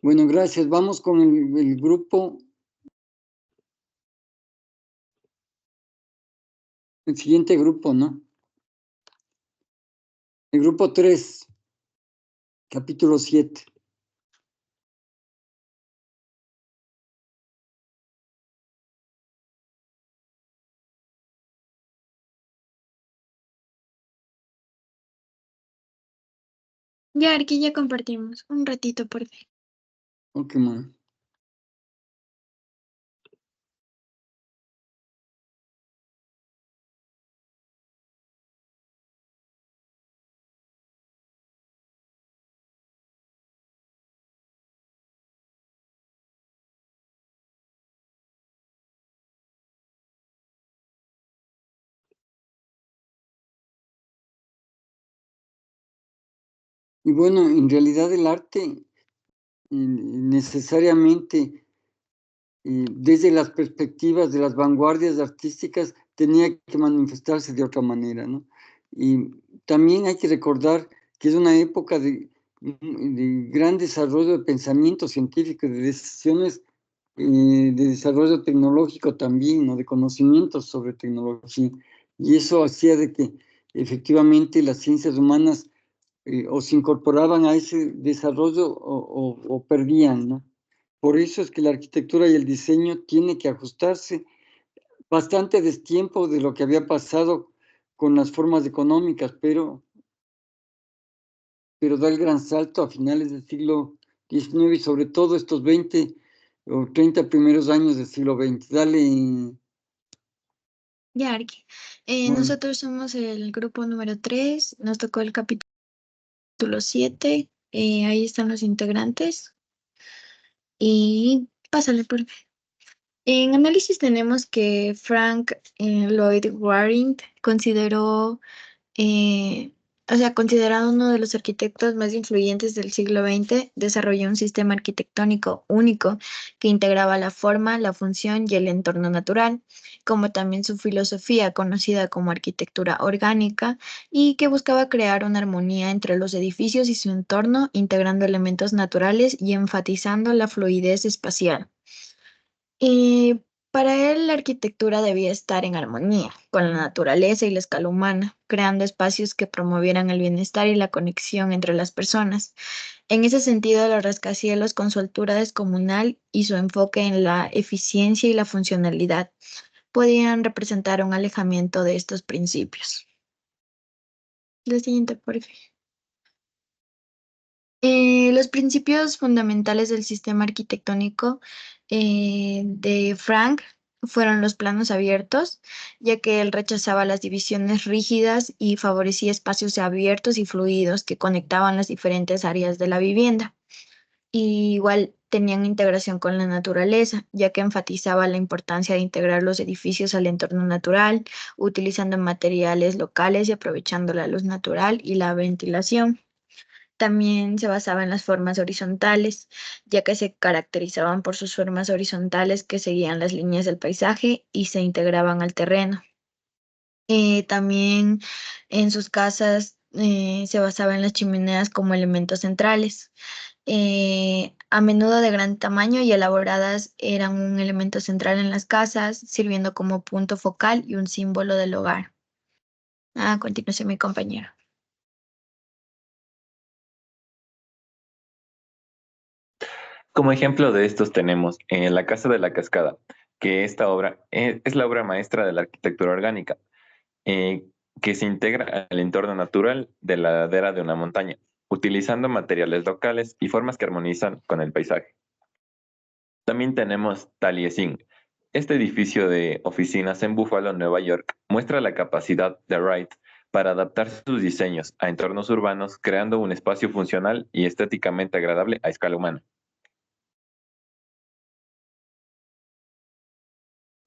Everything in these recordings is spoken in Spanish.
Bueno, gracias. Vamos con el grupo. El siguiente grupo, ¿no? El grupo 3, capítulo 7. Ya, aquí ya compartimos. Un ratito, por favor. Ok, man. Y bueno, en realidad el arte necesariamente, desde las perspectivas de las vanguardias artísticas, tenía que manifestarse de otra manera, ¿no? Y también hay que recordar que es una época de gran desarrollo de pensamiento científico, de decisiones de desarrollo tecnológico también, ¿no? De conocimientos sobre tecnología. Y eso hacía de que efectivamente las ciencias humanas o se incorporaban a ese desarrollo o perdían, ¿no? Por eso es que la arquitectura y el diseño tiene que ajustarse bastante a destiempo de lo que había pasado con las formas económicas, pero da el gran salto a finales del siglo XIX y sobre todo estos 20 o 30 primeros años del siglo XX. Dale. Ya, Arqui. Bueno, Nosotros somos el grupo número 3. Nos tocó el capítulo 7. Ahí están los integrantes. Y pásale por. En análisis tenemos que Frank Lloyd Wright consideró considerado uno de los arquitectos más influyentes del siglo XX, desarrolló un sistema arquitectónico único que integraba la forma, la función y el entorno natural, como también su filosofía conocida como arquitectura orgánica y que buscaba crear una armonía entre los edificios y su entorno, integrando elementos naturales y enfatizando la fluidez espacial. Y para él la arquitectura debía estar en armonía con la naturaleza y la escala humana, creando espacios que promovieran el bienestar y la conexión entre las personas. En ese sentido, los rascacielos, con su altura descomunal y su enfoque en la eficiencia y la funcionalidad, podían representar un alejamiento de estos principios. La siguiente, por favor. Los principios fundamentales del sistema arquitectónico de Frank fueron los planos abiertos, ya que él rechazaba las divisiones rígidas y favorecía espacios abiertos y fluidos que conectaban las diferentes áreas de la vivienda. Y igual tenían integración con la naturaleza, ya que enfatizaba la importancia de integrar los edificios al entorno natural, utilizando materiales locales y aprovechando la luz natural y la ventilación. También se basaba en las formas horizontales, ya que se caracterizaban por sus formas horizontales que seguían las líneas del paisaje y se integraban al terreno. También en sus casas se basaba en las chimeneas como elementos centrales. A menudo de gran tamaño y elaboradas, eran un elemento central en las casas, sirviendo como punto focal y un símbolo del hogar. A continuación, mi compañero. Como ejemplo de estos tenemos La Casa de la Cascada, que esta obra es la obra maestra de la arquitectura orgánica, eh, que se integra al entorno natural de la ladera de una montaña, utilizando materiales locales y formas que armonizan con el paisaje. También tenemos Taliesin. Este edificio de oficinas en Buffalo, Nueva York, muestra la capacidad de Wright para adaptar sus diseños a entornos urbanos, creando un espacio funcional y estéticamente agradable a escala humana.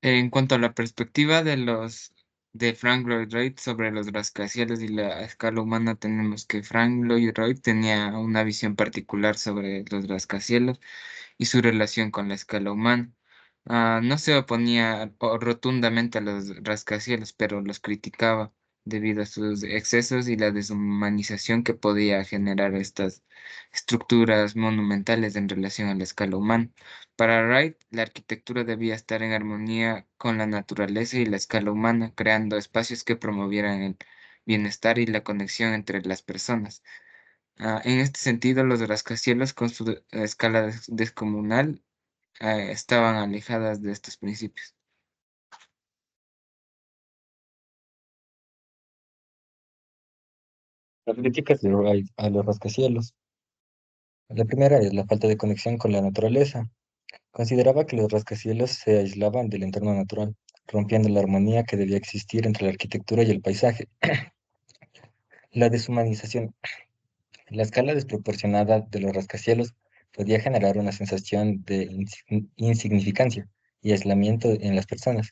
En cuanto a la perspectiva de Frank Lloyd Wright sobre los rascacielos y la escala humana, tenemos que Frank Lloyd Wright tenía una visión particular sobre los rascacielos y su relación con la escala humana. No se oponía rotundamente a los rascacielos, pero los criticaba, debido a sus excesos y la deshumanización que podía generar estas estructuras monumentales en relación a la escala humana. Para Wright, la arquitectura debía estar en armonía con la naturaleza y la escala humana, creando espacios que promovieran el bienestar y la conexión entre las personas. En este sentido, los rascacielos con su escala descomunal estaban alejadas de estos principios. Las críticas de Wright a los rascacielos. La primera es la falta de conexión con la naturaleza. Consideraba que los rascacielos se aislaban del entorno natural, rompiendo la armonía que debía existir entre la arquitectura y el paisaje. La deshumanización. La escala desproporcionada de los rascacielos podía generar una sensación de insignificancia y aislamiento en las personas,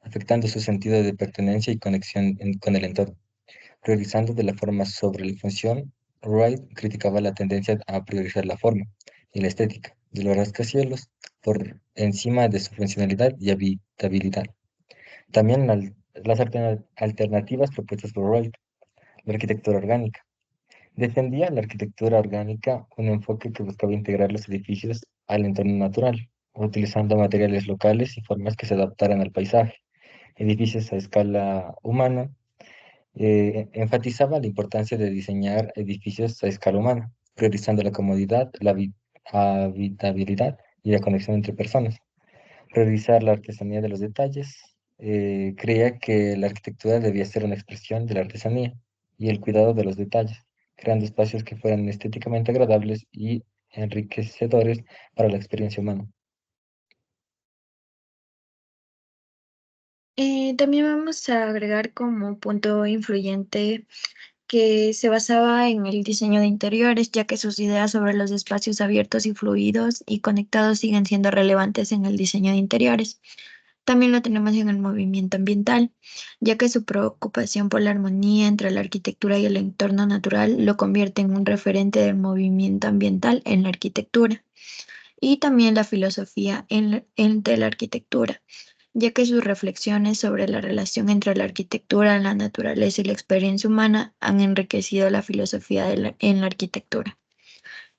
afectando su sentido de pertenencia y conexión con el entorno. Priorizando de la forma sobre la función, Wright criticaba la tendencia a priorizar la forma y la estética de los rascacielos por encima de su funcionalidad y habitabilidad. También las alternativas propuestas por Wright, la arquitectura orgánica. Defendía la arquitectura orgánica, un enfoque que buscaba integrar los edificios al entorno natural, utilizando materiales locales y formas que se adaptaran al paisaje. Edificios a escala humana. Enfatizaba la importancia de diseñar edificios a escala humana, priorizando la comodidad, la habitabilidad y la conexión entre personas. Priorizar la artesanía de los detalles. Creía que la arquitectura debía ser una expresión de la artesanía y el cuidado de los detalles, creando espacios que fueran estéticamente agradables y enriquecedores para la experiencia humana. También vamos a agregar como punto influyente que se basaba en el diseño de interiores, ya que sus ideas sobre los espacios abiertos y fluidos y conectados siguen siendo relevantes en el diseño de interiores. También lo tenemos en el movimiento ambiental, ya que su preocupación por la armonía entre la arquitectura y el entorno natural lo convierte en un referente del movimiento ambiental en la arquitectura. Y también la filosofía de la arquitectura, ya que sus reflexiones sobre la relación entre la arquitectura, la naturaleza y la experiencia humana han enriquecido la filosofía en la arquitectura.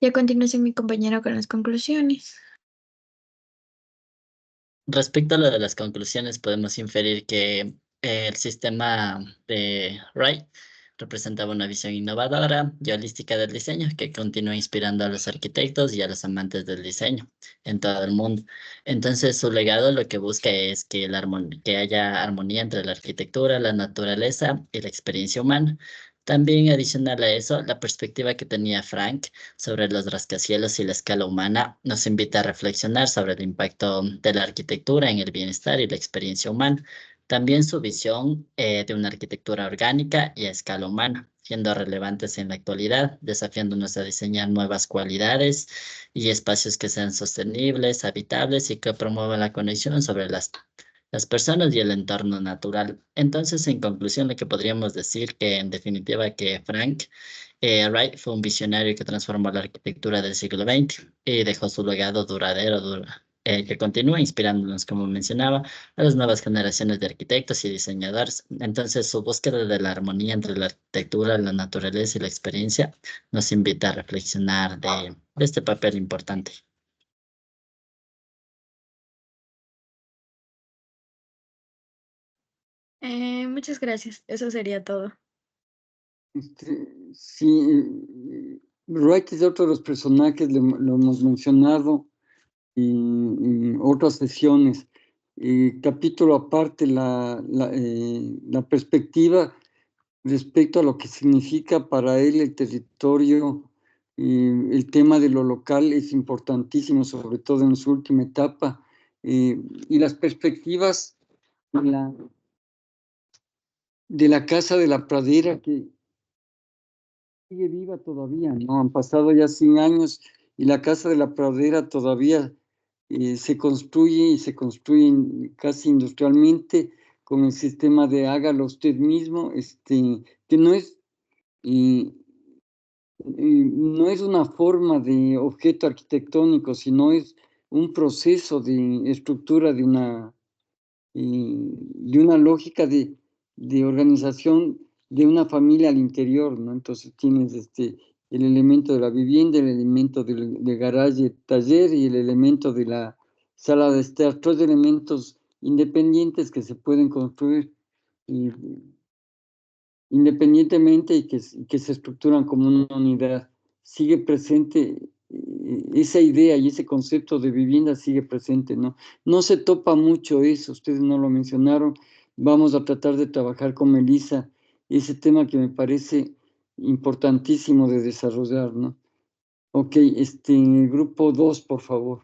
Y a continuación mi compañero con las conclusiones. Respecto a lo de las conclusiones, podemos inferir que el sistema de Wright representaba una visión innovadora y holística del diseño que continúa inspirando a los arquitectos y a los amantes del diseño en todo el mundo. Entonces, su legado lo que busca es que haya armonía entre la arquitectura, la naturaleza y la experiencia humana. También adicional a eso, la perspectiva que tenía Frank sobre los rascacielos y la escala humana nos invita a reflexionar sobre el impacto de la arquitectura en el bienestar y la experiencia humana. También su visión de una arquitectura orgánica y a escala humana, siendo relevantes en la actualidad, desafiándonos a diseñar nuevas cualidades y espacios que sean sostenibles, habitables y que promuevan la conexión sobre las personas y el entorno natural. Entonces, en conclusión, lo que podríamos decir que en definitiva que Frank Wright fue un visionario que transformó la arquitectura del siglo XX y dejó su legado duradero, que continúa inspirándonos, como mencionaba, a las nuevas generaciones de arquitectos y diseñadores. Entonces, su búsqueda de la armonía entre la arquitectura, la naturaleza y la experiencia nos invita a reflexionar de este papel importante. Muchas gracias. Eso sería todo. Sí, Wright es otro de los personajes, lo hemos mencionado en otras sesiones. Capítulo aparte, la perspectiva respecto a lo que significa para él el territorio, el tema de lo local es importantísimo, sobre todo en su última etapa, y las perspectivas de la Casa de la Pradera, que sigue viva todavía, ¿no? Han pasado ya 100 años y la Casa de la Pradera todavía se construye y se construye casi industrialmente con el sistema de hágalo usted mismo, que no es una forma de objeto arquitectónico, sino es un proceso de estructura de una lógica de organización de una familia al interior, ¿no? Entonces tienes el elemento de la vivienda, el elemento del garaje, taller y el elemento de la sala de estar, 3 elementos independientes que se pueden construir independientemente y que se estructuran como una unidad. Sigue presente esa idea y ese concepto de vivienda sigue presente, ¿no? No se topa mucho eso, ustedes no lo mencionaron. Vamos a tratar de trabajar con Melissa ese tema que me parece importantísimo de desarrollar, ¿no? Ok, grupo 2, por favor.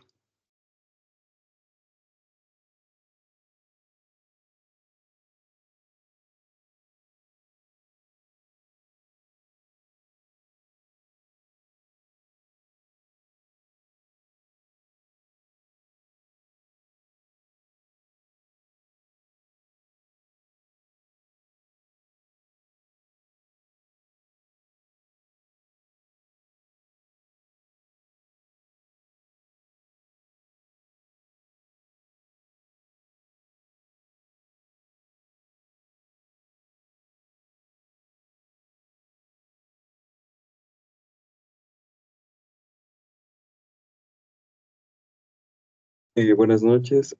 Buenas noches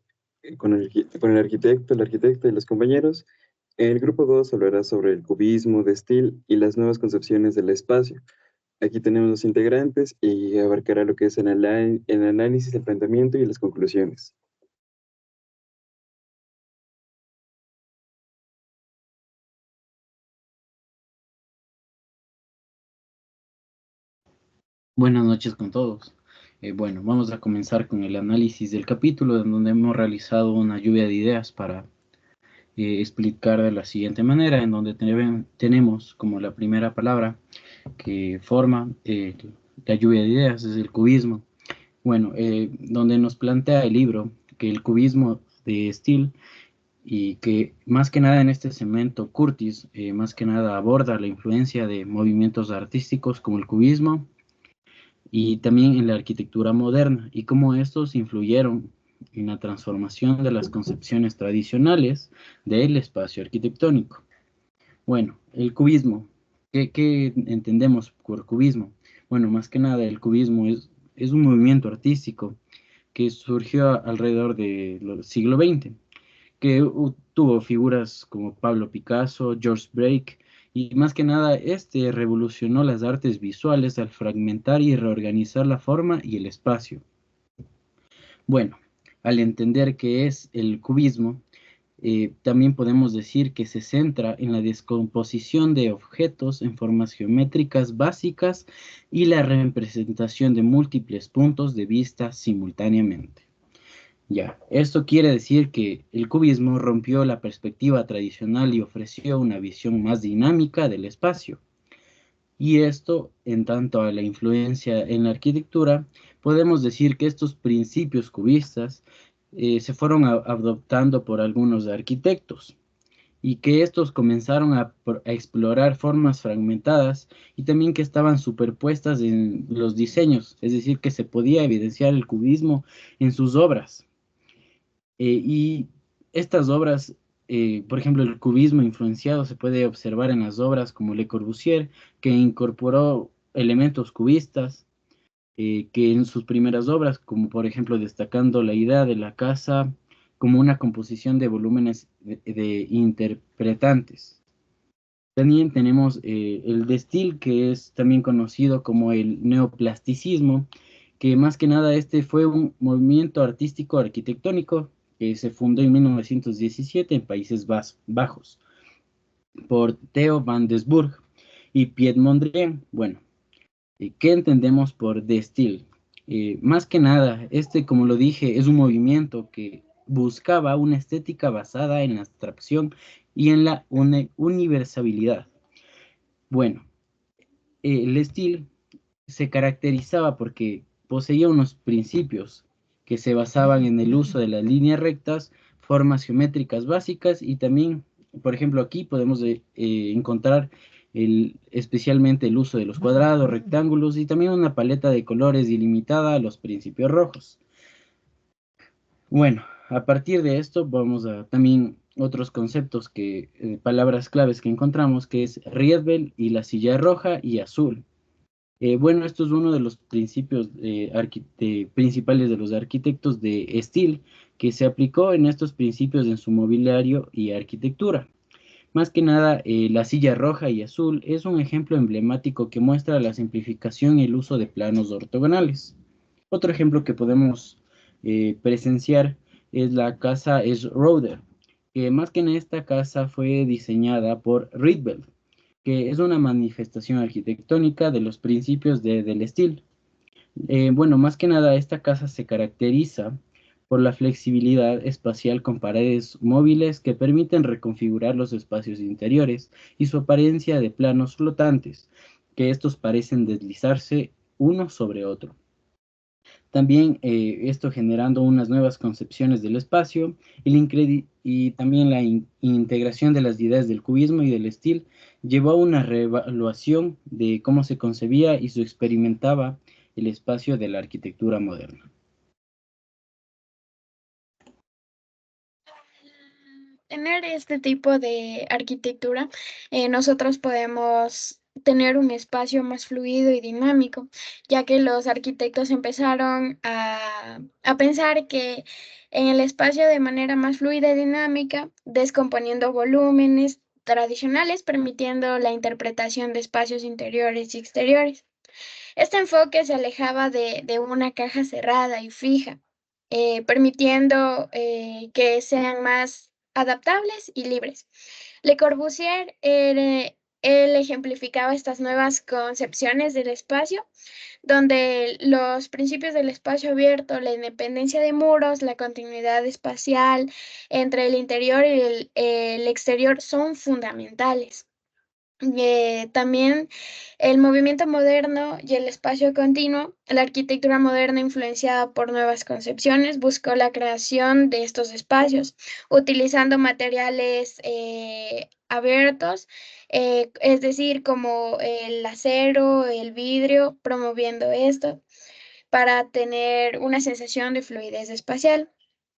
con el arquitecto, la arquitecta y los compañeros. El grupo 2 hablará sobre el cubismo de Steele y las nuevas concepciones del espacio. Aquí tenemos los integrantes y abarcará lo que es el análisis, el planteamiento y las conclusiones. Buenas noches con todos. Bueno, vamos a comenzar con el análisis del capítulo, en donde hemos realizado una lluvia de ideas para explicar de la siguiente manera, en donde tenemos como la primera palabra que forma la lluvia de ideas, es el cubismo. Bueno, donde nos plantea el libro que el cubismo de Steele y que más que nada en este segmento Curtis, más que nada aborda la influencia de movimientos artísticos como el cubismo, y también en la arquitectura moderna y cómo estos influyeron en la transformación de las concepciones tradicionales del espacio arquitectónico. Bueno, el cubismo. ¿Qué entendemos por cubismo? Bueno, más que nada el cubismo es un movimiento artístico que surgió alrededor del siglo XX, que tuvo figuras como Pablo Picasso, George Braque, y más que nada revolucionó las artes visuales al fragmentar y reorganizar la forma y el espacio. Bueno, al entender qué es el cubismo, también podemos decir que se centra en la descomposición de objetos en formas geométricas básicas y la representación de múltiples puntos de vista simultáneamente. Ya, esto quiere decir que el cubismo rompió la perspectiva tradicional y ofreció una visión más dinámica del espacio. Y esto, en tanto a la influencia en la arquitectura, podemos decir que estos principios cubistas se fueron adoptando por algunos arquitectos y que estos comenzaron a explorar formas fragmentadas y también que estaban superpuestas en los diseños, es decir, que se podía evidenciar el cubismo en sus obras. Y estas obras, por ejemplo, el cubismo influenciado se puede observar en las obras como Le Corbusier, que incorporó elementos cubistas, que en sus primeras obras, como por ejemplo destacando la idea de la casa como una composición de volúmenes de interpretantes. También tenemos el de Steele, que es también conocido como el neoplasticismo, que más que nada fue un movimiento artístico arquitectónico que se fundó en 1917 en Países Bajos por Theo van Doesburg y Piet Mondrian. Bueno, ¿qué entendemos por de Steele? Más que nada, como lo dije, es un movimiento que buscaba una estética basada en la abstracción y en la universalidad. Bueno, el Steele se caracterizaba porque poseía unos principios que se basaban en el uso de las líneas rectas, formas geométricas básicas y también, por ejemplo, aquí podemos encontrar especialmente el uso de los cuadrados, rectángulos y también una paleta de colores ilimitada a los principios rojos. Bueno, a partir de esto vamos a también otros conceptos palabras claves que encontramos, que es Rietveld y la silla roja y azul. Bueno, esto es uno de los principios principales de los arquitectos de Steel, que se aplicó en estos principios en su mobiliario y arquitectura. Más que nada, la silla roja y azul es un ejemplo emblemático que muestra la simplificación y el uso de planos ortogonales. Otro ejemplo que podemos presenciar es la casa Schroeder, que más que en esta casa fue diseñada por Rietveld, que es una manifestación arquitectónica de los principios del estilo. Bueno, más que nada, esta casa se caracteriza por la flexibilidad espacial con paredes móviles que permiten reconfigurar los espacios interiores y su apariencia de planos flotantes, que estos parecen deslizarse uno sobre otro. También esto generando unas nuevas concepciones del espacio y también la integración de las ideas del cubismo y del estilo llevó a una reevaluación de cómo se concebía y se experimentaba el espacio de la arquitectura moderna. Tener este tipo de arquitectura, nosotros podemos tener un espacio más fluido y dinámico, ya que los arquitectos empezaron a pensar que en el espacio de manera más fluida y dinámica, descomponiendo volúmenes tradicionales, permitiendo la interpretación de espacios interiores y exteriores. Este enfoque se alejaba de una caja cerrada y fija, permitiendo que sean más adaptables y libres. Le Corbusier, él ejemplificaba estas nuevas concepciones del espacio, donde los principios del espacio abierto, la independencia de muros, la continuidad espacial entre el interior y el exterior son fundamentales. También el movimiento moderno y el espacio continuo, la arquitectura moderna influenciada por nuevas concepciones, buscó la creación de estos espacios, utilizando materiales abiertos, es decir, como el acero, el vidrio, promoviendo esto para tener una sensación de fluidez espacial.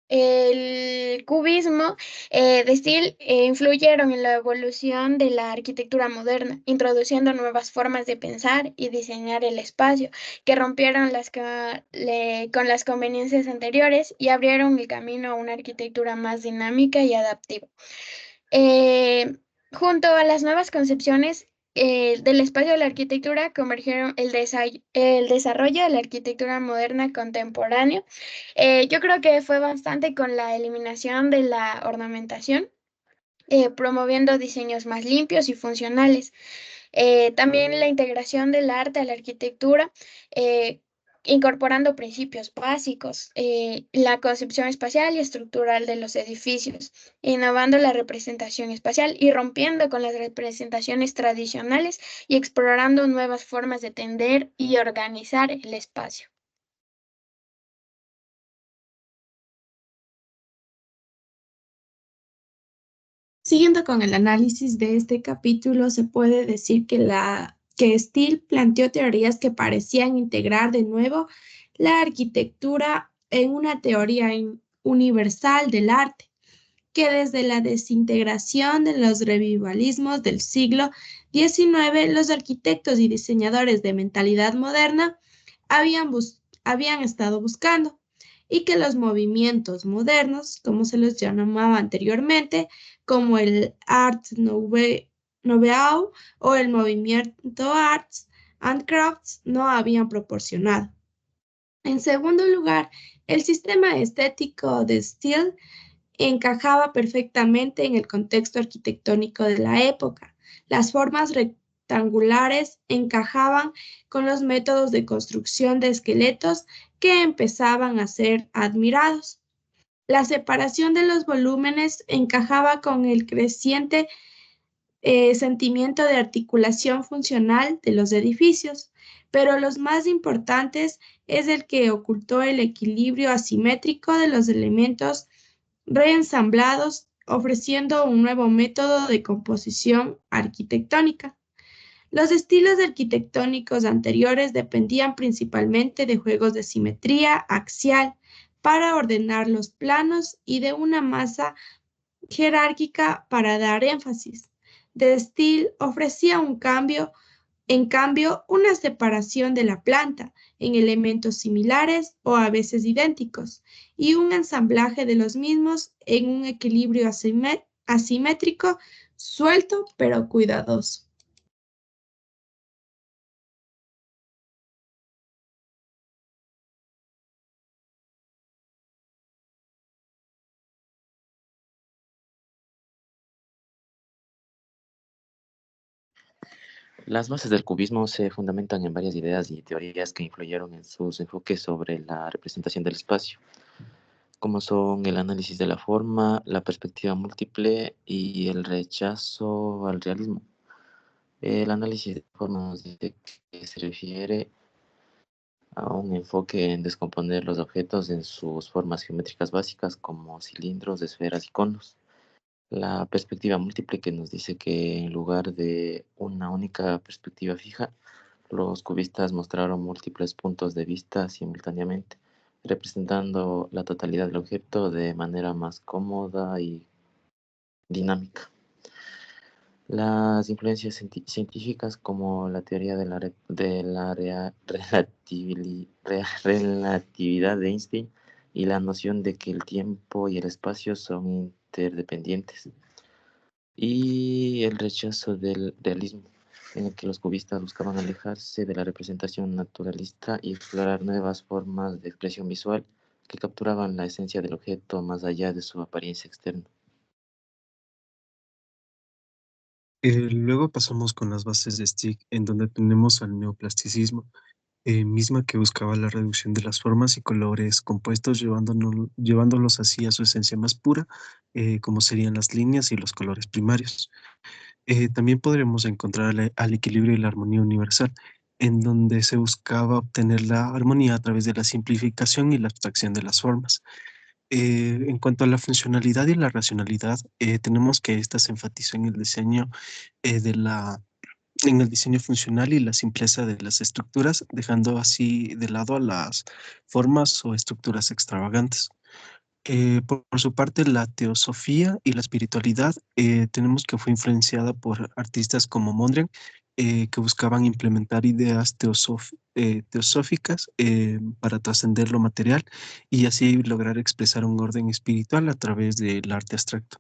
El cubismo de Steele influyeron en la evolución de la arquitectura moderna, introduciendo nuevas formas de pensar y diseñar el espacio, que rompieron con las conveniencias anteriores y abrieron el camino a una arquitectura más dinámica y adaptiva. Junto a las nuevas concepciones del espacio de la arquitectura convergieron el desarrollo de la arquitectura moderna contemporánea. Yo creo que fue bastante con la eliminación de la ornamentación, promoviendo diseños más limpios y funcionales. También la integración del arte a la arquitectura, incorporando principios básicos, la concepción espacial y estructural de los edificios, innovando la representación espacial y rompiendo con las representaciones tradicionales y explorando nuevas formas de entender y organizar el espacio. Siguiendo con el análisis de este capítulo, se puede decir que Steele planteó teorías que parecían integrar de nuevo la arquitectura en una teoría universal del arte, que desde la desintegración de los revivalismos del siglo XIX, los arquitectos y diseñadores de mentalidad moderna habían estado buscando, y que los movimientos modernos, como se los llamaba anteriormente, como el Art Nouveau o el movimiento Arts and Crafts, no habían proporcionado. En segundo lugar, el sistema estético de Steele encajaba perfectamente en el contexto arquitectónico de la época. Las formas rectangulares encajaban con los métodos de construcción de esqueletos que empezaban a ser admirados. La separación de los volúmenes encajaba con el creciente sentimiento de articulación funcional de los edificios, pero los más importantes es el que ocultó el equilibrio asimétrico de los elementos reensamblados, ofreciendo un nuevo método de composición arquitectónica. Los estilos arquitectónicos anteriores dependían principalmente de juegos de simetría axial para ordenar los planos y de una masa jerárquica para dar énfasis. De Steele ofrecía en cambio, una separación de la planta en elementos similares o a veces idénticos y un ensamblaje de los mismos en un equilibrio asimétrico, suelto pero cuidadoso. Las bases del cubismo se fundamentan en varias ideas y teorías que influyeron en sus enfoques sobre la representación del espacio, como son el análisis de la forma, la perspectiva múltiple y el rechazo al realismo. El análisis de forma nos dice que se refiere a un enfoque en descomponer los objetos en sus formas geométricas básicas como cilindros, esferas y conos. La perspectiva múltiple que nos dice que en lugar de una única perspectiva fija, los cubistas mostraron múltiples puntos de vista simultáneamente, representando la totalidad del objeto de manera más cómoda y dinámica. Las influencias científicas como la teoría de la relatividad de Einstein y la noción de que el tiempo y el espacio son interdependientes, y el rechazo del realismo, en el que los cubistas buscaban alejarse de la representación naturalista y explorar nuevas formas de expresión visual que capturaban la esencia del objeto más allá de su apariencia externa. Luego pasamos con las bases de Stick, en donde tenemos al neoplasticismo, misma que buscaba la reducción de las formas y colores compuestos, llevándolos así a su esencia más pura, como serían las líneas y los colores primarios. También podremos encontrar al equilibrio y la armonía universal, en donde se buscaba obtener la armonía a través de la simplificación y la abstracción de las formas. En cuanto a la funcionalidad y la racionalidad, tenemos que esta se enfatizó en el diseño en el diseño funcional y la simpleza de las estructuras, dejando así de lado a las formas o estructuras extravagantes. Por su parte, la teosofía y la espiritualidad tenemos que fue influenciada por artistas como Mondrian, que buscaban implementar ideas teosóficas para trascender lo material y así lograr expresar un orden espiritual a través del arte abstracto.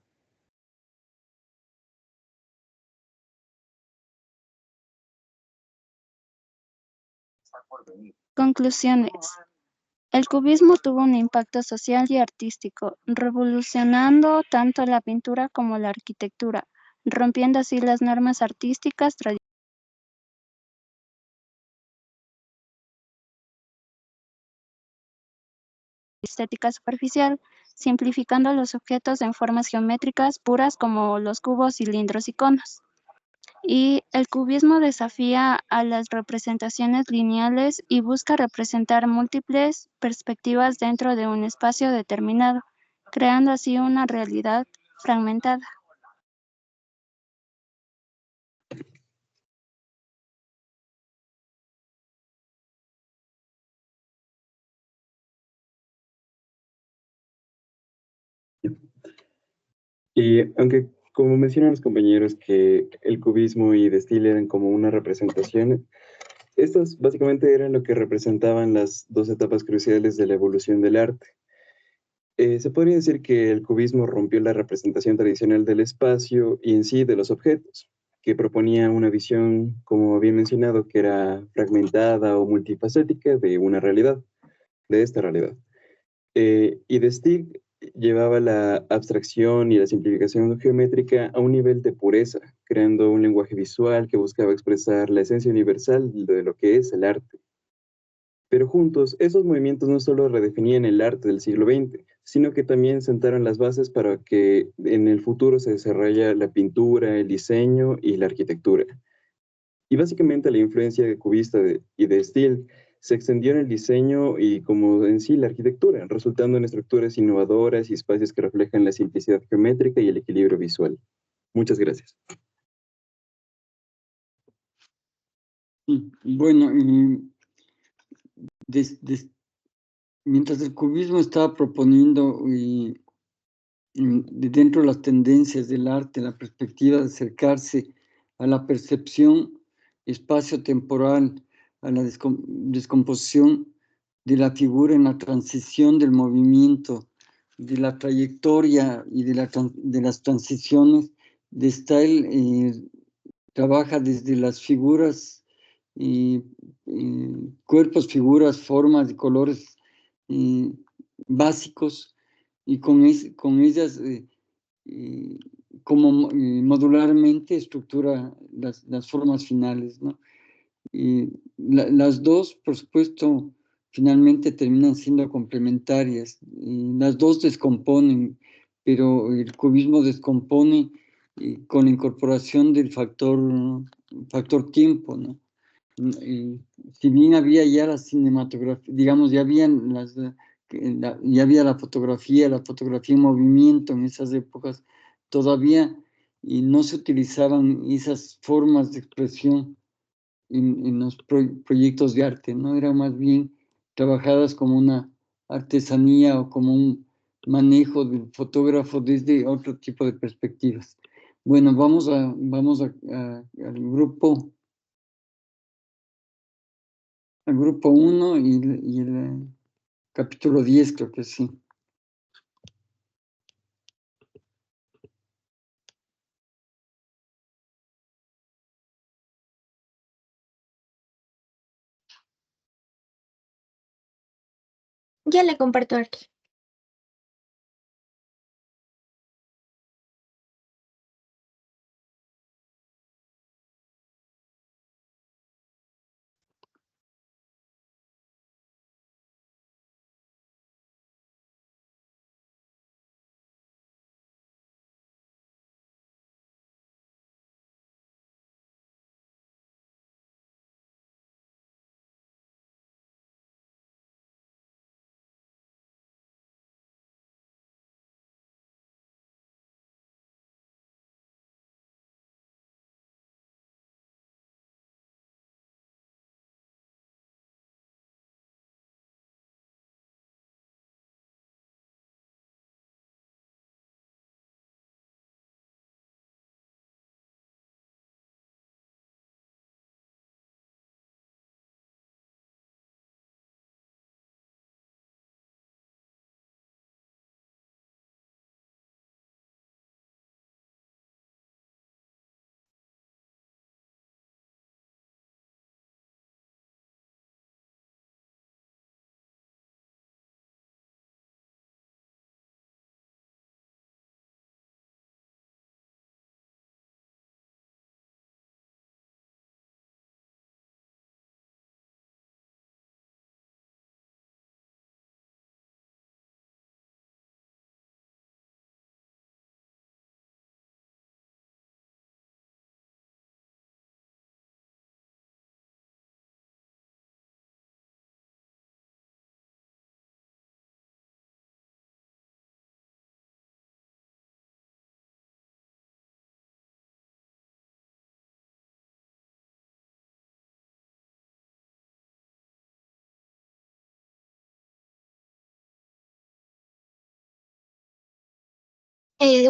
Conclusiones. El cubismo tuvo un impacto social y artístico, revolucionando tanto la pintura como la arquitectura, rompiendo así las normas artísticas tradicionales. Estética superficial, simplificando los objetos en formas geométricas puras como los cubos, cilindros y conos. Y el cubismo desafía a las representaciones lineales y busca representar múltiples perspectivas dentro de un espacio determinado, creando así una realidad fragmentada. Y aunque, como mencionan los compañeros, que el cubismo y De Stijl eran como una representación, estas básicamente eran lo que representaban las dos etapas cruciales de la evolución del arte. Se podría decir que el cubismo rompió la representación tradicional del espacio y en sí de los objetos, que proponía una visión, como había mencionado, que era fragmentada o multifacética de una realidad, de esta realidad. Y De Stijl llevaba la abstracción y la simplificación geométrica a un nivel de pureza, creando un lenguaje visual que buscaba expresar la esencia universal de lo que es el arte. Pero juntos, esos movimientos no solo redefinían el arte del siglo XX, sino que también sentaron las bases para que en el futuro se desarrolle la pintura, el diseño y la arquitectura. Y básicamente la influencia cubista y de Stijl se extendió en el diseño y como en sí la arquitectura, resultando en estructuras innovadoras y espacios que reflejan la simplicidad geométrica y el equilibrio visual. Muchas gracias. Bueno, mientras el cubismo estaba proponiendo dentro de las tendencias del arte, la perspectiva de acercarse a la percepción espacio-temporal, a la descomposición de la figura en la transición del movimiento, de la trayectoria y de las transiciones. De Staël trabaja desde las figuras, cuerpos, figuras, formas y colores básicos, y con ellas como modularmente estructura las formas finales, ¿no? Y las dos, por supuesto, finalmente terminan siendo complementarias. Y las dos descomponen, pero el cubismo descompone con la incorporación del factor tiempo, ¿no? Y si bien había ya la cinematografía, digamos, ya había la fotografía en movimiento en esas épocas, todavía y no se utilizaban esas formas de expresión en los proyectos de arte, ¿no? Eran más bien trabajadas como una artesanía o como un manejo del fotógrafo desde otro tipo de perspectivas. Bueno, vamos al grupo 1 y el capítulo 10, creo que sí. Ya le comparto aquí.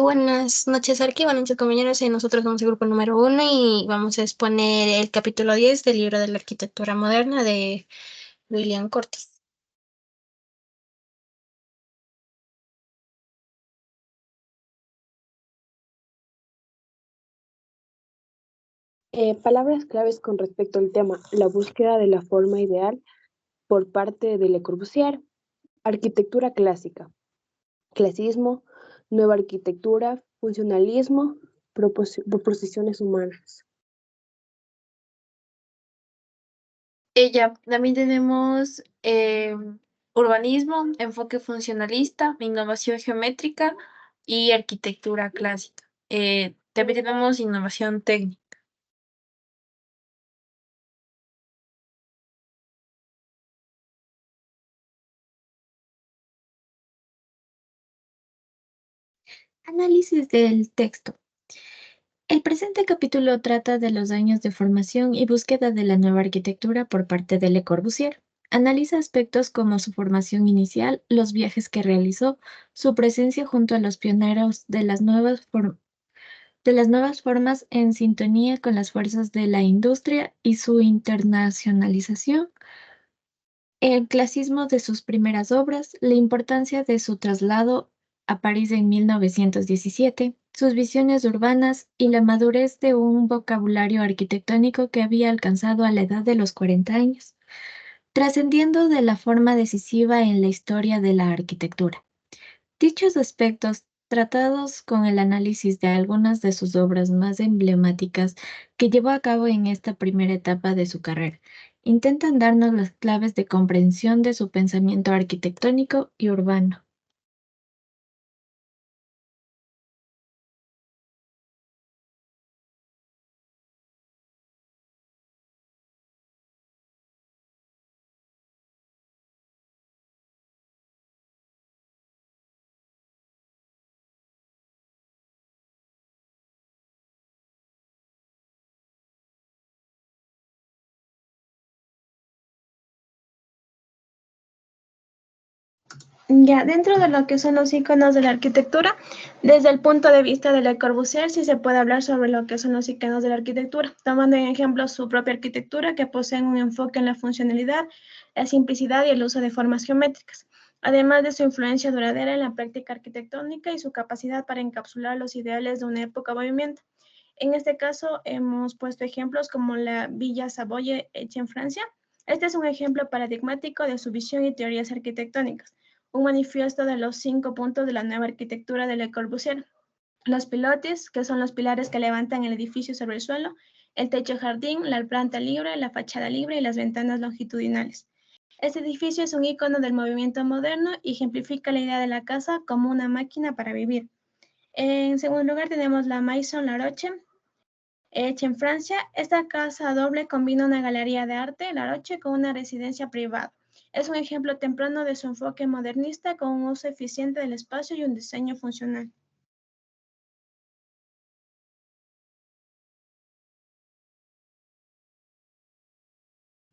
Buenas noches, Arqui. Buenas noches, compañeros. Nosotros somos el grupo número 1 y vamos a exponer el capítulo 10 del libro de la arquitectura moderna de William Curtis. Palabras claves con respecto al tema: la búsqueda de la forma ideal por parte de Le Corbusier, arquitectura clásica, clasismo, nueva arquitectura, funcionalismo, proposiciones humanas. También tenemos urbanismo, enfoque funcionalista, innovación geométrica y arquitectura clásica. También tenemos innovación técnica. Análisis del texto. El presente capítulo trata de los años de formación y búsqueda de la nueva arquitectura por parte de Le Corbusier. Analiza aspectos como su formación inicial, los viajes que realizó, su presencia junto a los pioneros de las nuevas formas en sintonía con las fuerzas de la industria y su internacionalización, el clasismo de sus primeras obras, la importancia de su traslado a París en 1917, sus visiones urbanas y la madurez de un vocabulario arquitectónico que había alcanzado a la edad de los 40 años, trascendiendo de la forma decisiva en la historia de la arquitectura. Dichos aspectos, tratados con el análisis de algunas de sus obras más emblemáticas que llevó a cabo en esta primera etapa de su carrera, intentan darnos las claves de comprensión de su pensamiento arquitectónico y urbano. Ya, dentro de lo que son los iconos de la arquitectura, desde el punto de vista de Le Corbusier, sí se puede hablar sobre lo que son los iconos de la arquitectura, tomando en ejemplo su propia arquitectura, que posee un enfoque en la funcionalidad, la simplicidad y el uso de formas geométricas, además de su influencia duradera en la práctica arquitectónica y su capacidad para encapsular los ideales de una época o movimiento. En este caso, hemos puesto ejemplos como la Villa Savoye hecha en Francia. Este es un ejemplo paradigmático de su visión y teorías arquitectónicas, un manifiesto de los 5 puntos de la nueva arquitectura de Le Corbusier. Los pilotis, que son los pilares que levantan el edificio sobre el suelo, el techo jardín, la planta libre, la fachada libre y las ventanas longitudinales. Este edificio es un icono del movimiento moderno y ejemplifica la idea de la casa como una máquina para vivir. En segundo lugar tenemos la Maison Laroche, hecha en Francia. Esta casa doble combina una galería de arte, Laroche, con una residencia privada. Es un ejemplo temprano de su enfoque modernista con un uso eficiente del espacio y un diseño funcional.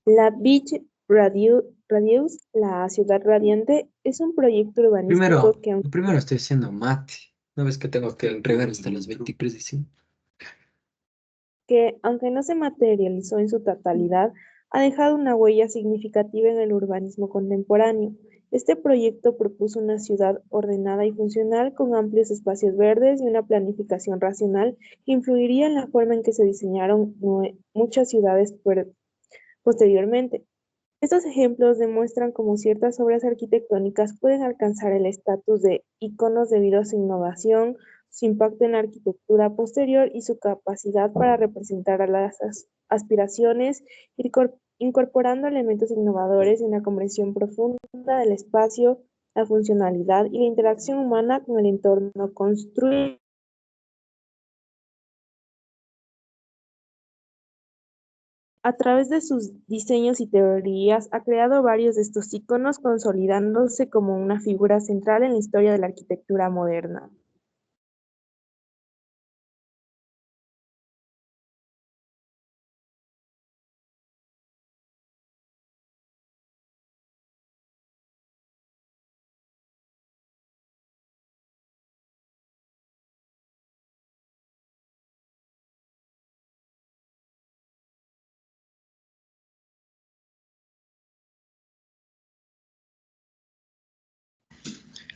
La Beach Radius, la ciudad radiante, es un proyecto urbanístico Primero estoy haciendo mate. ¿No ves que tengo que regar hasta las 23:05? que, aunque no se materializó en su totalidad, ha dejado una huella significativa en el urbanismo contemporáneo. Este proyecto propuso una ciudad ordenada y funcional con amplios espacios verdes y una planificación racional que influiría en la forma en que se diseñaron muchas ciudades posteriormente. Estos ejemplos demuestran cómo ciertas obras arquitectónicas pueden alcanzar el estatus de íconos debido a su innovación, su impacto en la arquitectura posterior y su capacidad para representar a las aspiraciones, incorporando elementos innovadores y una comprensión profunda del espacio, la funcionalidad y la interacción humana con el entorno construido. A través de sus diseños y teorías ha creado varios de estos íconos, consolidándose como una figura central en la historia de la arquitectura moderna.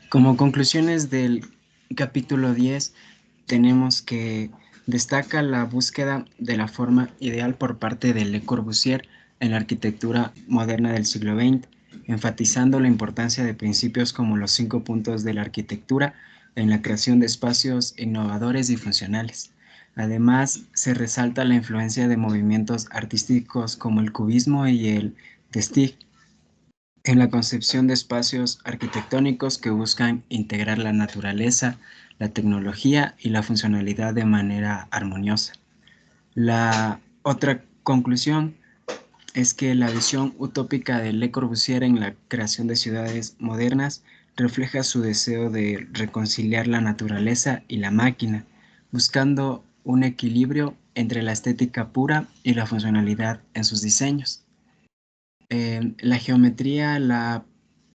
Como conclusiones del capítulo 10, tenemos que destaca la búsqueda de la forma ideal por parte de Le Corbusier en la arquitectura moderna del siglo XX, enfatizando la importancia de principios como los 5 puntos de la arquitectura en la creación de espacios innovadores y funcionales. Además, se resalta la influencia de movimientos artísticos como el cubismo y el Vestige en la concepción de espacios arquitectónicos que buscan integrar la naturaleza, la tecnología y la funcionalidad de manera armoniosa. La otra conclusión es que la visión utópica de Le Corbusier en la creación de ciudades modernas refleja su deseo de reconciliar la naturaleza y la máquina, buscando un equilibrio entre la estética pura y la funcionalidad en sus diseños. La geometría, la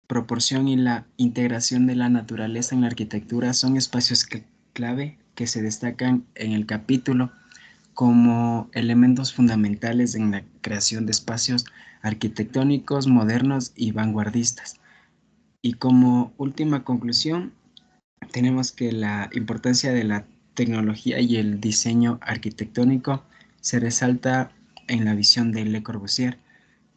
proporción y la integración de la naturaleza en la arquitectura son espacios clave que se destacan en el capítulo como elementos fundamentales en la creación de espacios arquitectónicos modernos y vanguardistas. Y como última conclusión, tenemos que la importancia de la tecnología y el diseño arquitectónico se resalta en la visión de Le Corbusier,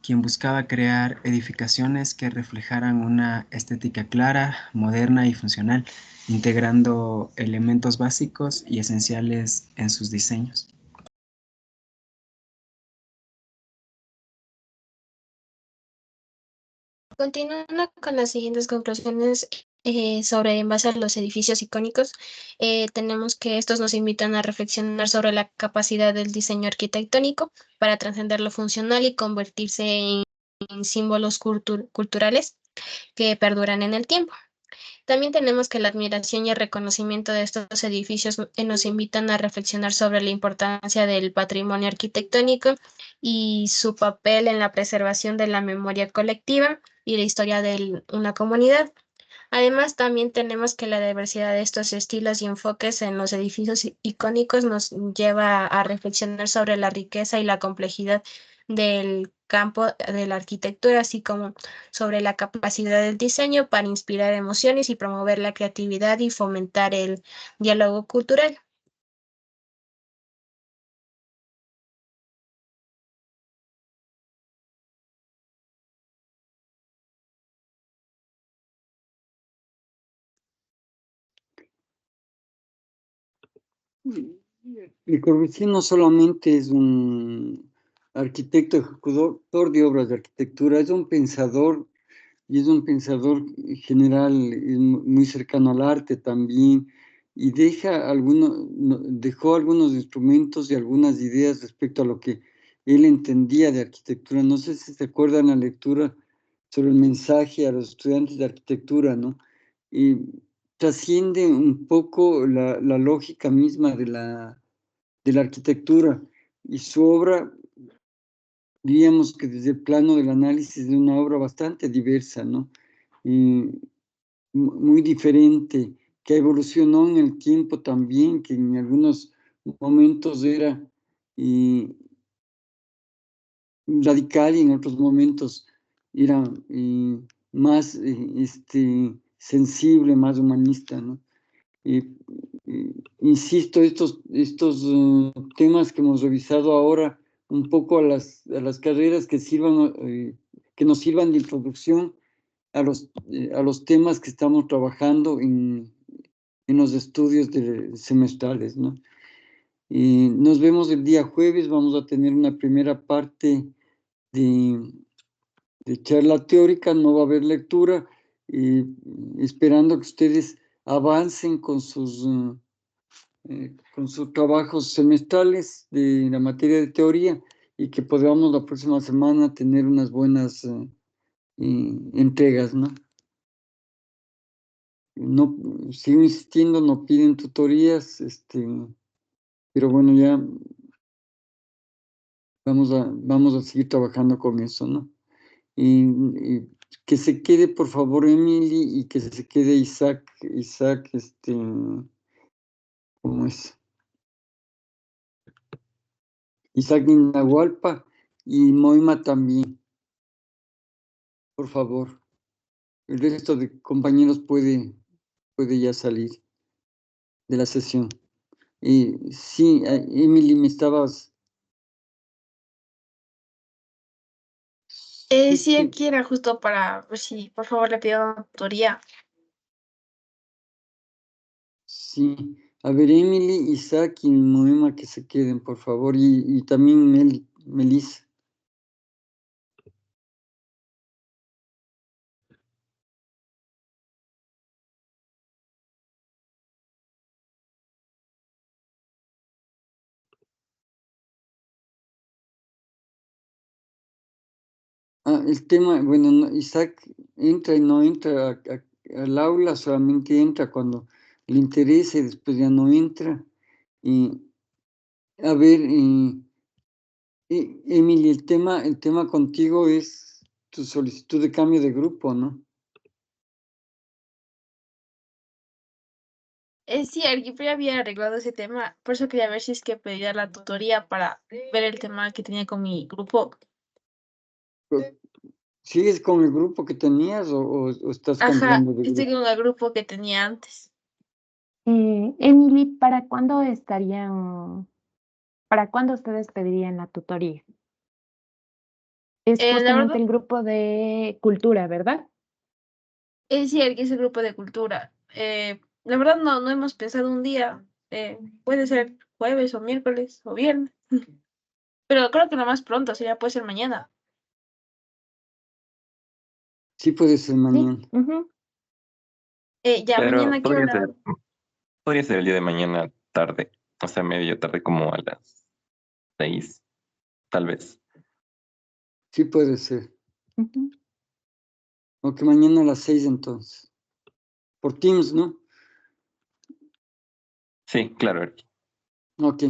quien buscaba crear edificaciones que reflejaran una estética clara, moderna y funcional, integrando elementos básicos y esenciales en sus diseños. Continuando con las siguientes conclusiones sobre en base a los edificios icónicos, tenemos que estos nos invitan a reflexionar sobre la capacidad del diseño arquitectónico para trascender lo funcional y convertirse en símbolos culturales que perduran en el tiempo. También tenemos que la admiración y el reconocimiento de estos edificios nos invitan a reflexionar sobre la importancia del patrimonio arquitectónico y su papel en la preservación de la memoria colectiva y la historia de una comunidad. Además, también tenemos que la diversidad de estos estilos y enfoques en los edificios icónicos nos lleva a reflexionar sobre la riqueza y la complejidad del campo de la arquitectura, así como sobre la capacidad del diseño para inspirar emociones y promover la creatividad y fomentar el diálogo cultural. Le Corbusier no solamente es un arquitecto ejecutor de obras de arquitectura, es un pensador, y es un pensador general, muy cercano al arte también, y dejó algunos instrumentos y algunas ideas respecto a lo que él entendía de arquitectura. No sé si se acuerdan la lectura sobre el mensaje a los estudiantes de arquitectura, ¿no? Y trasciende un poco la lógica misma de la arquitectura, y su obra, diríamos que desde el plano del análisis, de una obra bastante diversa, ¿no? Y muy diferente, que evolucionó en el tiempo también, que en algunos momentos era radical y en otros momentos era más sensible, más humanista, ¿no? Insisto, estos temas que hemos revisado ahora, un poco a las carreras que nos sirvan de introducción a los temas que estamos trabajando en los estudios semestrales, ¿no? Y nos vemos el día jueves, vamos a tener una primera parte de charla teórica, no va a haber lectura, esperando que ustedes avancen con sus trabajos semestrales de la materia de teoría, y que podamos la próxima semana tener unas buenas entregas, ¿no? No, sigo insistiendo, no piden tutorías, pero bueno, ya vamos a seguir trabajando con eso, ¿no? Y que se quede, por favor, Emily, y que se quede Isaac, ¿cómo es? Isaac Inahualpa, y Moima también, por favor. El resto de compañeros puede ya salir de la sesión. Sí, Emily, me estabas... Sí, aquí era justo para ver si por favor le pido tutoría. Sí, a ver, Emily, Isaac y Moema, que se queden, por favor, y también Melissa. El tema, bueno, Isaac entra y no entra al aula, solamente entra cuando le interesa y después ya no entra. Y a ver, Emily, el tema contigo es tu solicitud de cambio de grupo, ¿no? Sí, Arqui, ya había arreglado ese tema, por eso quería ver si es que pedía la tutoría para ver el tema que tenía con mi grupo. ¿Sigues con el grupo que tenías o estás Ajá, cambiando de estoy grupo? con el grupo que tenía antes. Emily, ¿para cuándo ustedes pedirían la tutoría? Es La justamente verdad, el grupo de cultura, ¿verdad? sí, Arqui es el grupo de cultura. La verdad no hemos pensado un día. Puede ser jueves o miércoles o viernes. Pero creo que lo más pronto sería puede ser mañana. Sí, puede ser mañana. Ujú. Ya mañana, Pero ¿qué hora? podría ser el día de mañana tarde, o sea, media tarde como a las 6, tal vez. Sí, puede ser. Ujú. Ok, mañana a las 6 entonces. Por Teams, ¿no? Sí, claro, Erki. Ok.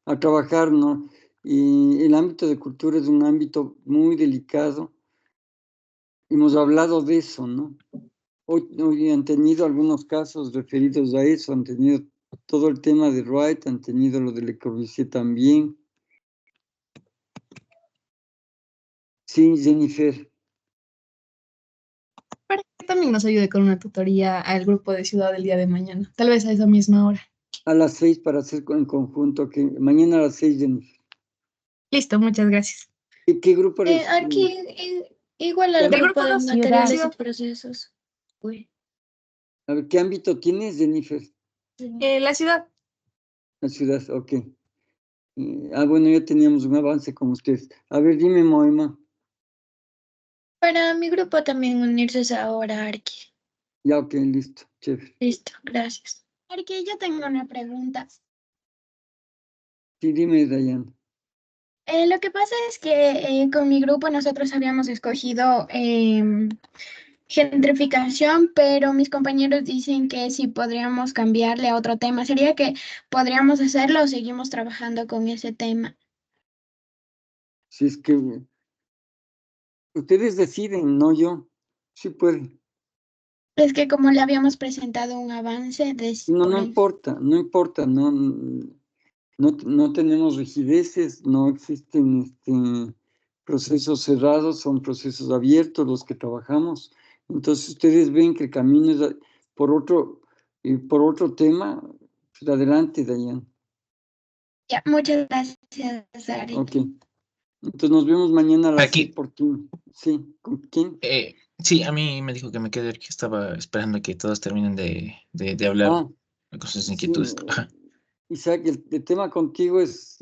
A trabajar, ¿no? Y el ámbito de cultura es un ámbito muy delicado. Hemos hablado de eso, ¿no? Hoy han tenido algunos casos referidos a eso, han tenido todo el tema de Wright, han tenido lo de Le Corbusier también. Sí, Jennifer. Para que también nos ayude con una tutoría al grupo de ciudad el día de mañana, tal vez a esa misma hora. A las 6 para hacer en conjunto, que mañana a las 6, Jennifer. Listo, muchas gracias. ¿Qué grupo eres? Aquí, igual al ¿Cuál? grupo de materiales y Ciudad. procesos. Uy. A ver, ¿qué ámbito tienes, Jennifer? La ciudad. La ciudad, ok. Bueno, ya teníamos un avance con ustedes. A ver, dime, Moema. Para mi grupo también unirse ahora, Arqui. Ya, ok, listo, chévere. Listo, gracias. Porque yo tengo una pregunta. Sí, dime, Dayan. Lo que pasa es que con mi grupo nosotros habíamos escogido gentrificación, pero mis compañeros dicen que si podríamos cambiarle a otro tema. ¿Sería que podríamos hacerlo o seguimos trabajando con ese tema? Si es que ustedes deciden, no yo. Sí pueden. Es que como le habíamos presentado un avance, No, por no eso. importa, no importa, no tenemos rigideces, no existen procesos cerrados, son procesos abiertos los que trabajamos. Entonces ustedes ven que el camino es por otro tema, pues adelante, Dayan. Ya, muchas gracias, Ari. Ok. Entonces nos vemos mañana a las 6 Aquí, por ti. Sí, ¿con quién? sí, a mí me dijo que me quede, que estaba esperando que todos terminen de hablar con sus Sí, inquietudes. Ajá. Isaac, el tema contigo es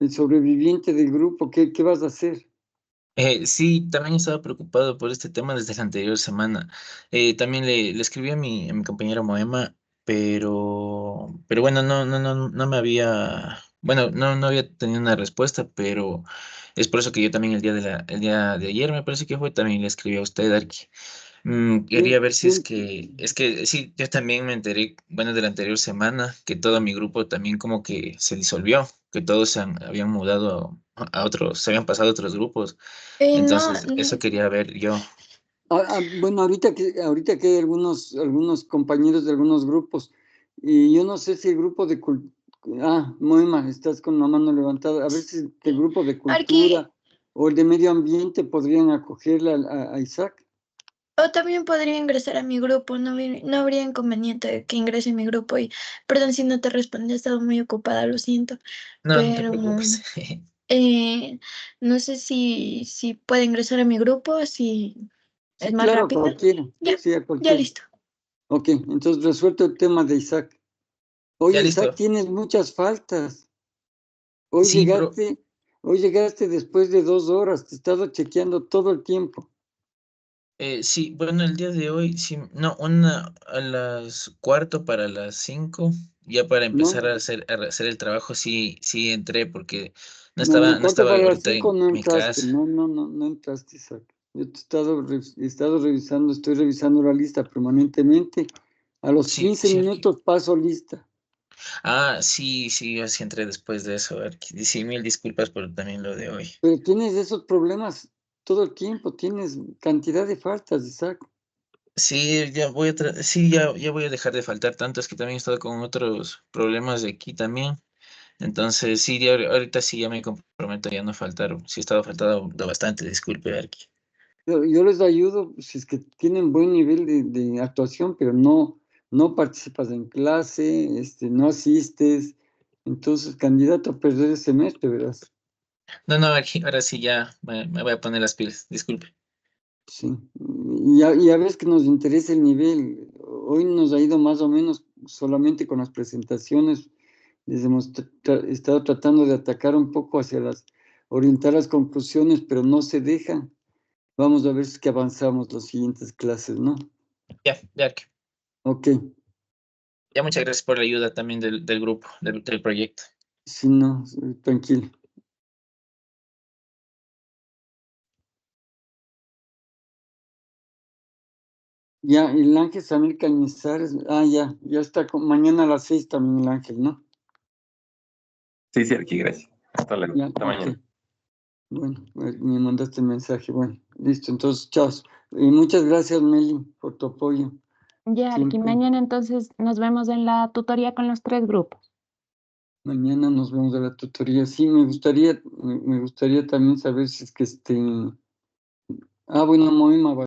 el sobreviviente del grupo. ¿Qué vas a hacer? Sí, también estaba preocupado por este tema desde la anterior semana. También le escribí a mi compañero Moema, pero bueno, no me había, bueno, no había tenido una respuesta, pero es por eso que yo también el día de ayer, me parece que fue, también le escribí a usted, Arki. Quería ver si es que sí, yo también me enteré, bueno, de la anterior semana, que todo mi grupo también como que se disolvió, que todos habían mudado a otros, se habían pasado a otros grupos. No, Entonces, eso quería ver yo. Bueno, ahorita que hay algunos compañeros de algunos grupos, y yo no sé si el grupo de Moema, estás con la mano levantada, a ver si el grupo de Arqui, cultura o el de medio ambiente podrían acogerle a Isaac. o también podría ingresar a mi grupo, no habría inconveniente de que ingrese a mi grupo y, perdón si no te respondí, he estado muy ocupada, lo siento, No te pero preocupes. no sé si puede ingresar a mi grupo, si es Sí, más claro, rápido. cualquiera. Ya, Sí, a ya cualquiera. listo. Ok, entonces resuelto el tema de Isaac. Oye, Ya Isaac, listo. tienes muchas faltas. Hoy Sí, pero llegaste después de 2 horas, te he estado chequeando todo el tiempo. sí, bueno, el día de hoy, sí, no, a las cuarto para las 5, ya para empezar No, a hacer el trabajo, sí entré porque no, no cuarto estaba para las ahorita 5 en no mi entraste. casa. No entraste, Isaac. Yo te he estado revisando, estoy revisando la lista permanentemente. A los Sí, 15 cierto. minutos paso lista. Ah, sí, sí, yo sí entré después de eso. Arqui. Sí, mil disculpas por también lo de hoy. Pero tienes esos problemas todo el tiempo, tienes cantidad de faltas, Isaac. Sí, ya voy a sí, ya voy a dejar de faltar tanto, es que también he estado con otros problemas de aquí también. Entonces, sí, ahorita sí ya me comprometo a ya no faltar. Sí he estado faltando bastante, disculpe, Arqui. Yo les ayudo si es que tienen buen nivel de actuación, pero no participas en clase, no asistes. Entonces, candidato a perder el semestre, verás. No, no, Arqui, ahora sí ya me voy a poner las pilas, disculpe. Sí. Ya ves que nos interesa el nivel. Hoy nos ha ido más o menos solamente con las presentaciones. Les hemos estado tratando de atacar un poco orientar las conclusiones, pero no se deja. Vamos a ver si es que avanzamos las siguientes clases, ¿no? Ya, Arqui. Ok. Ya, muchas gracias por la ayuda también del grupo, del proyecto. Sí, no, tranquilo. Ya, el Ángel Samir Cañizares, ya está, mañana a las 6 también el Ángel, ¿no? Sí, Arqui, gracias. Hasta luego. Ya, Hasta ok. mañana. Bueno, me mandaste el mensaje, bueno, listo, entonces, chao. Y muchas gracias, Meli, por tu apoyo. Ya, Arqui, Siempre. mañana entonces nos vemos en la tutoría con los 3 grupos. Mañana nos vemos a la tutoría. Sí, me gustaría también saber si es que bueno, Moima va